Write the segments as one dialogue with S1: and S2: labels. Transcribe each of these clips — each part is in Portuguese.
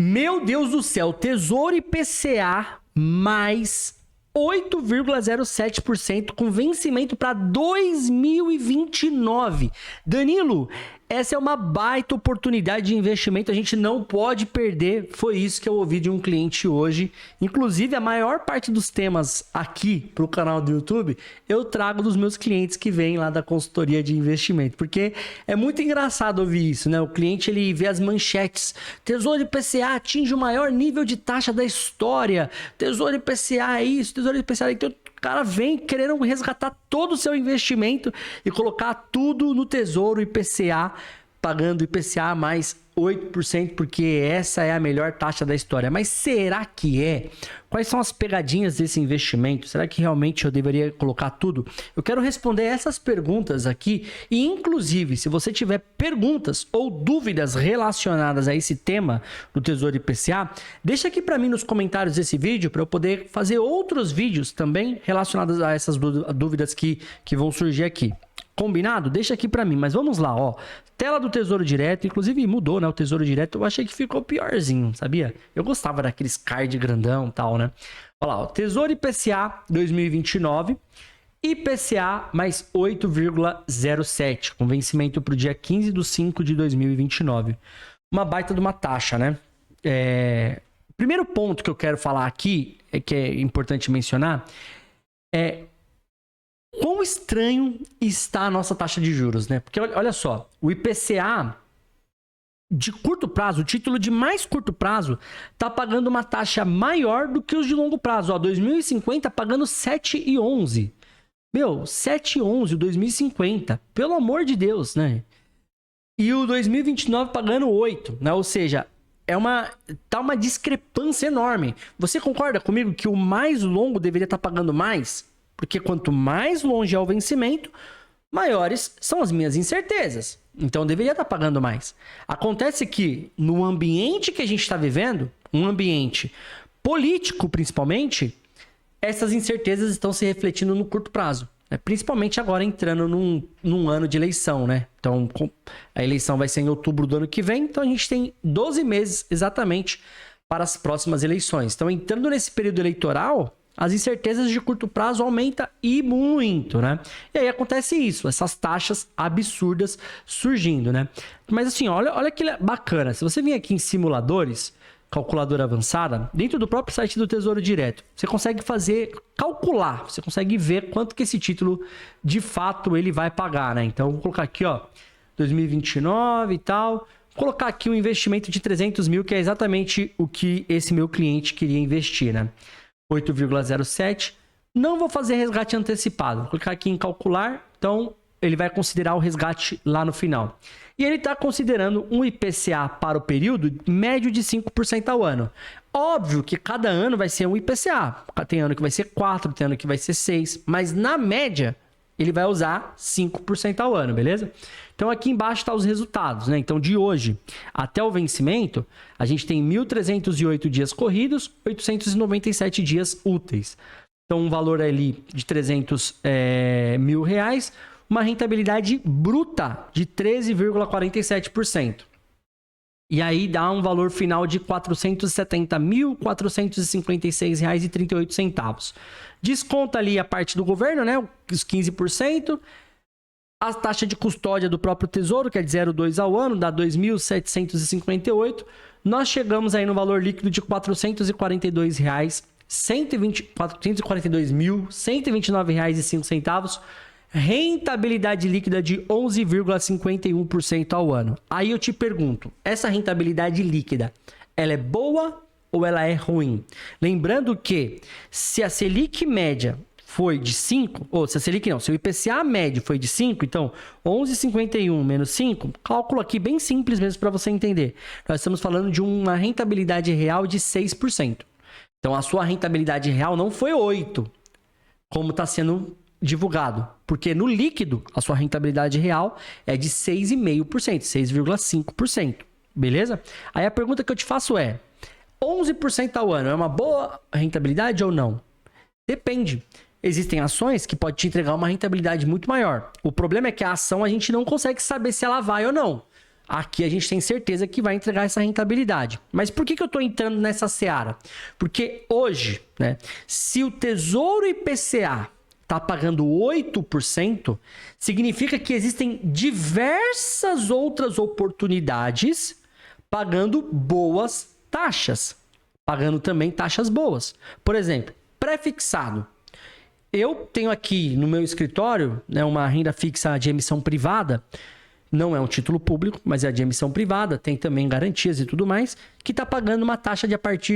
S1: Meu Deus do céu, Tesouro IPCA mais 8,07% com vencimento para 2029. Danilo, essa é uma baita oportunidade de investimento, a gente não pode perder. Foi isso que eu ouvi de um cliente hoje. Inclusive, a maior parte dos temas aqui para o canal do YouTube, eu trago dos meus clientes que vêm lá da consultoria de investimento. Porque é muito engraçado ouvir isso, né? O cliente, ele vê as manchetes. Tesouro IPCA atinge o maior nível de taxa da história. Tesouro IPCA é isso, Tesouro IPCA é aquilo. O cara vem querendo resgatar todo o seu investimento e colocar tudo no Tesouro IPCA, pagando IPCA mais 8%, porque essa é a melhor taxa da história. Mas será que é? Quais são as pegadinhas desse investimento? Será que realmente eu deveria colocar tudo? Eu quero responder essas perguntas aqui e, inclusive, se você tiver perguntas ou dúvidas relacionadas a esse tema do Tesouro IPCA, deixa aqui para mim nos comentários desse vídeo para eu poder fazer outros vídeos também relacionados a essas dúvidas que vão surgir aqui. Combinado? Deixa aqui para mim, mas vamos lá, ó. Tela do Tesouro Direto, inclusive mudou, né? O Tesouro Direto, eu achei que ficou piorzinho, sabia? Eu gostava daqueles card grandão e tal, né? Olha lá, ó. Tesouro IPCA 2029, IPCA mais 8,07, com vencimento para o dia 15/5/2029. Uma baita de uma taxa, né? Primeiro ponto que eu quero falar aqui, que é importante mencionar, é quão estranho está a nossa taxa de juros, né? Porque olha só, o IPCA de curto prazo, o título de mais curto prazo, tá pagando uma taxa maior do que os de longo prazo. Ó, 2050 pagando 7,11. Meu, 7,11 o 2050. Pelo amor de Deus, né? E o 2029 pagando 8, né? Ou seja, tá uma discrepância enorme. Você concorda comigo que o mais longo deveria estar pagando mais? Porque quanto mais longe é o vencimento, maiores são as minhas incertezas. Então, eu deveria estar pagando mais. Acontece que, no ambiente que a gente está vivendo, um ambiente político principalmente, essas incertezas estão se refletindo no curto prazo. Né? Principalmente agora entrando num ano de eleição, né? Então, a eleição vai ser em outubro do ano que vem. Então, a gente tem 12 meses exatamente para as próximas eleições. Então, entrando nesse período eleitoral, as incertezas de curto prazo aumentam e muito, né? E aí acontece isso, essas taxas absurdas surgindo, né? Mas assim, olha que bacana. Se você vir aqui em simuladores, calculadora avançada, dentro do próprio site do Tesouro Direto, você consegue calcular, você consegue ver quanto que esse título, de fato, ele vai pagar, né? Então, vou colocar aqui, ó, 2029 e tal. Vou colocar aqui um investimento de 300 mil, que é exatamente o que esse meu cliente queria investir, né? 8,07. Não vou fazer resgate antecipado. Vou clicar aqui em calcular. Então, ele vai considerar o resgate lá no final. E ele está considerando um IPCA para o período médio de 5% ao ano. Óbvio que cada ano vai ser um IPCA. Tem ano que vai ser 4, tem ano que vai ser 6. Mas na média, ele vai usar 5% ao ano, beleza? Então, aqui embaixo estão os resultados, né? Então, de hoje até o vencimento, a gente tem 1.308 dias corridos, 897 dias úteis. Então, um valor ali de 300 mil reais, uma rentabilidade bruta de 13,47%. E aí dá um valor final de R$ 470.456,38. Desconta ali a parte do governo, né? Os 15%. A taxa de custódia do próprio Tesouro, que é de 0,2 ao ano, dá 2.758. Nós chegamos aí no valor líquido de R$ 442.129,05. Rentabilidade líquida de 11,51% ao ano. Aí eu te pergunto, essa rentabilidade líquida, ela é boa ou ela é ruim? Lembrando que se a Selic média foi de 5, ou se a Selic não, se o IPCA médio foi de 5, então 11,51 menos 5, cálculo aqui bem simples mesmo para você entender. Nós estamos falando de uma rentabilidade real de 6%. Então a sua rentabilidade real não foi 8, como está sendo divulgado, porque no líquido a sua rentabilidade real é de 6,5%, 6,5%, beleza? Aí a pergunta que eu te faço é, 11% ao ano é uma boa rentabilidade ou não? Depende. Existem ações que podem te entregar uma rentabilidade muito maior. O problema é que a ação a gente não consegue saber se ela vai ou não. aqui a gente tem certeza que vai entregar essa rentabilidade. Mas por que eu estou entrando nessa seara? Porque hoje, né, se o Tesouro IPCA está pagando 8%, significa que existem diversas outras oportunidades pagando boas taxas. Pagando também taxas boas. Por exemplo, pré-fixado. Eu tenho aqui no meu escritório, né, uma renda fixa de emissão privada. Não é um título público, mas é de emissão privada. Tem também garantias e tudo mais. Que está pagando uma taxa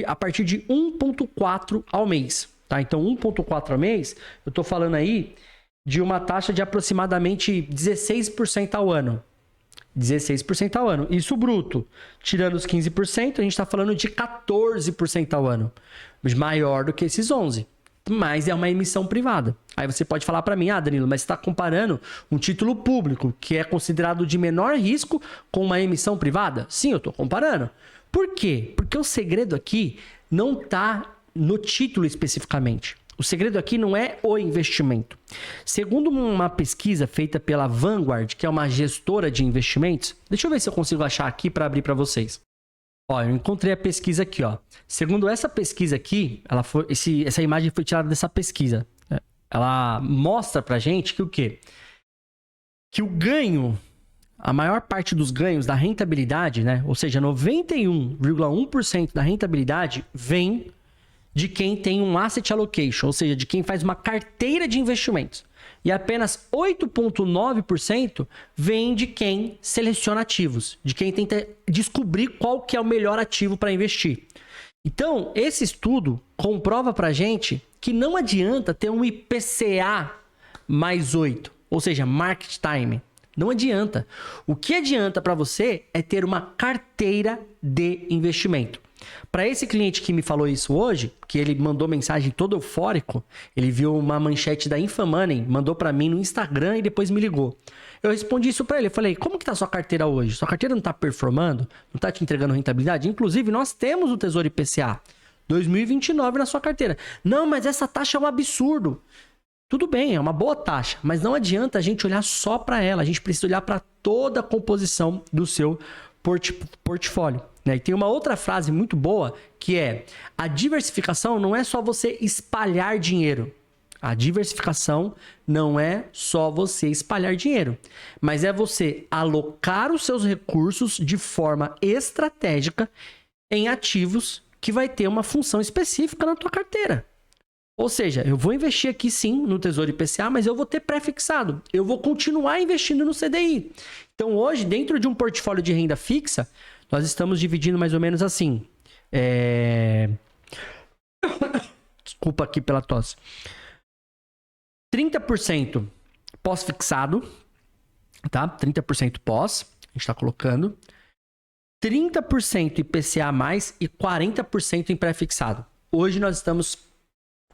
S1: a partir de 1,4 ao mês. Tá? Então, 1,4 ao mês, eu estou falando aí de uma taxa de aproximadamente 16% ao ano. 16% ao ano. Isso bruto. Tirando os 15%, a gente está falando de 14% ao ano. Maior do que esses 11%. Mas é uma emissão privada. Aí você pode falar para mim, Danilo, mas você está comparando um título público, que é considerado de menor risco, com uma emissão privada? Sim, eu estou comparando. Por quê? Porque o segredo aqui não está no título especificamente. O segredo aqui não é o investimento. Segundo uma pesquisa feita pela Vanguard, que é uma gestora de investimentos, deixa eu ver se eu consigo achar aqui para abrir para vocês. Ó, eu encontrei a pesquisa aqui, ó. Segundo essa pesquisa aqui, essa imagem foi tirada dessa pesquisa. Ela mostra pra gente que o quê? Que o ganho, a maior parte dos ganhos da rentabilidade, né? Ou seja, 91,1% da rentabilidade vem de quem tem um asset allocation, ou seja, de quem faz uma carteira de investimentos. E apenas 8,9% vem de quem seleciona ativos, de quem tenta descobrir qual que é o melhor ativo para investir. Então, esse estudo comprova para a gente que não adianta ter um IPCA mais 8, ou seja, market time. Não adianta. O que adianta para você é ter uma carteira de investimento. Para esse cliente que me falou isso hoje, que ele mandou mensagem todo eufórico, ele viu uma manchete da Infamoney, mandou para mim no Instagram e depois me ligou. Eu respondi isso para ele, eu falei, como que tá a sua carteira hoje? Sua carteira não tá performando? Não tá te entregando rentabilidade? Inclusive, nós temos o Tesouro IPCA 2029 na sua carteira. Não, mas essa taxa é um absurdo. Tudo bem, é uma boa taxa, mas não adianta a gente olhar só para ela, a gente precisa olhar para toda a composição do seu portfólio. E tem uma outra frase muito boa que é: a diversificação não é só você espalhar dinheiro. A diversificação não é só você espalhar dinheiro, mas é você alocar os seus recursos de forma estratégica em ativos que vai ter uma função específica na tua carteira. Ou seja, eu vou investir aqui sim no Tesouro IPCA, mas eu vou ter pré-fixado. Eu vou continuar investindo no CDI. Então hoje, dentro de um portfólio de renda fixa, nós estamos dividindo mais ou menos assim. Desculpa aqui pela tosse. 30% pós-fixado, tá? 30% pós, a gente está colocando. 30% IPCA+, e 40% em pré-fixado. Hoje nós estamos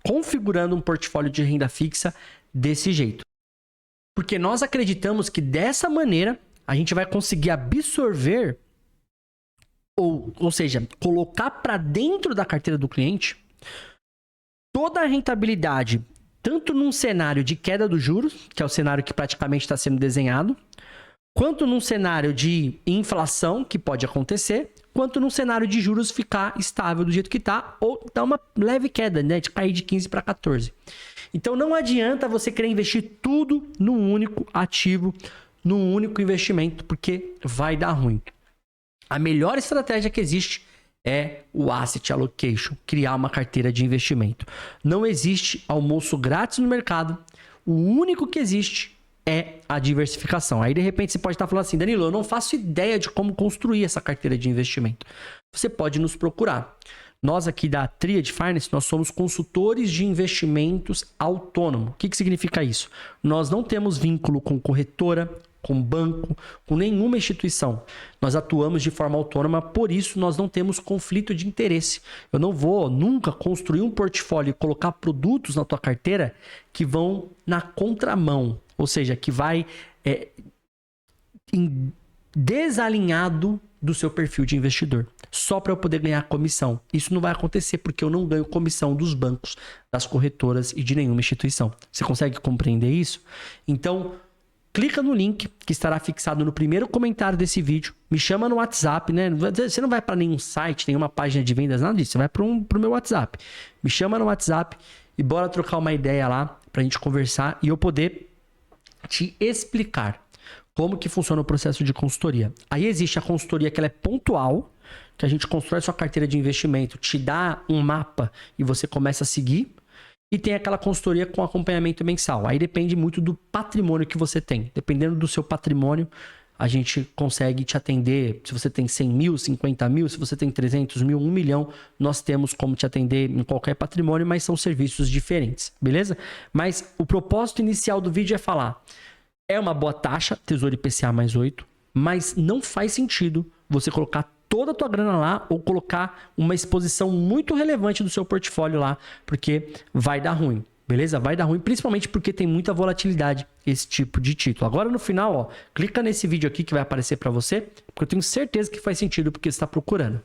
S1: configurando um portfólio de renda fixa desse jeito. Porque nós acreditamos que dessa maneira a gente vai conseguir absorver, ou seja, colocar para dentro da carteira do cliente toda a rentabilidade, tanto num cenário de queda dos juros, que é o cenário que praticamente está sendo desenhado, quanto num cenário de inflação, que pode acontecer, quanto num cenário de juros ficar estável do jeito que está, ou dar uma leve queda, né, de cair de 15 para 14. Então não adianta você querer investir tudo num único ativo, num único investimento, porque vai dar ruim. A melhor estratégia que existe é o Asset Allocation, criar uma carteira de investimento. Não existe almoço grátis no mercado, o único que existe é a diversificação. Aí, de repente, você pode estar falando assim, Danilo, eu não faço ideia de como construir essa carteira de investimento. Você pode nos procurar. Nós aqui da Triad Finance, nós somos consultores de investimentos autônomos. O que significa isso? Nós não temos vínculo com corretora, com banco, com nenhuma instituição. Nós atuamos de forma autônoma, por isso nós não temos conflito de interesse. Eu não vou nunca construir um portfólio e colocar produtos na tua carteira que vão na contramão. Ou seja, que vai desalinhado do seu perfil de investidor. Só para eu poder ganhar comissão. Isso não vai acontecer porque eu não ganho comissão dos bancos, das corretoras e de nenhuma instituição. Você consegue compreender isso? Então, clica no link que estará fixado no primeiro comentário desse vídeo. Me chama no WhatsApp, né? Você não vai para nenhum site, nenhuma página de vendas, nada disso. Você vai pro meu WhatsApp. Me chama no WhatsApp e bora trocar uma ideia lá pra gente conversar e eu poder te explicar como que funciona o processo de consultoria. Aí existe a consultoria que ela é pontual, que a gente constrói sua carteira de investimento, te dá um mapa e você começa a seguir. E tem aquela consultoria com acompanhamento mensal. Aí depende muito do patrimônio que você tem. Dependendo do seu patrimônio, a gente consegue te atender. Se você tem 100 mil, 50 mil, se você tem 300 mil, 1 milhão, nós temos como te atender em qualquer patrimônio, mas são serviços diferentes, beleza? Mas o propósito inicial do vídeo é falar: é uma boa taxa, Tesouro IPCA mais 8, mas não faz sentido você colocar toda a tua grana lá ou colocar uma exposição muito relevante do seu portfólio lá, porque vai dar ruim, beleza? Vai dar ruim, principalmente porque tem muita volatilidade esse tipo de título. Agora no final, ó, clica nesse vídeo aqui que vai aparecer para você, porque eu tenho certeza que faz sentido porque você está procurando.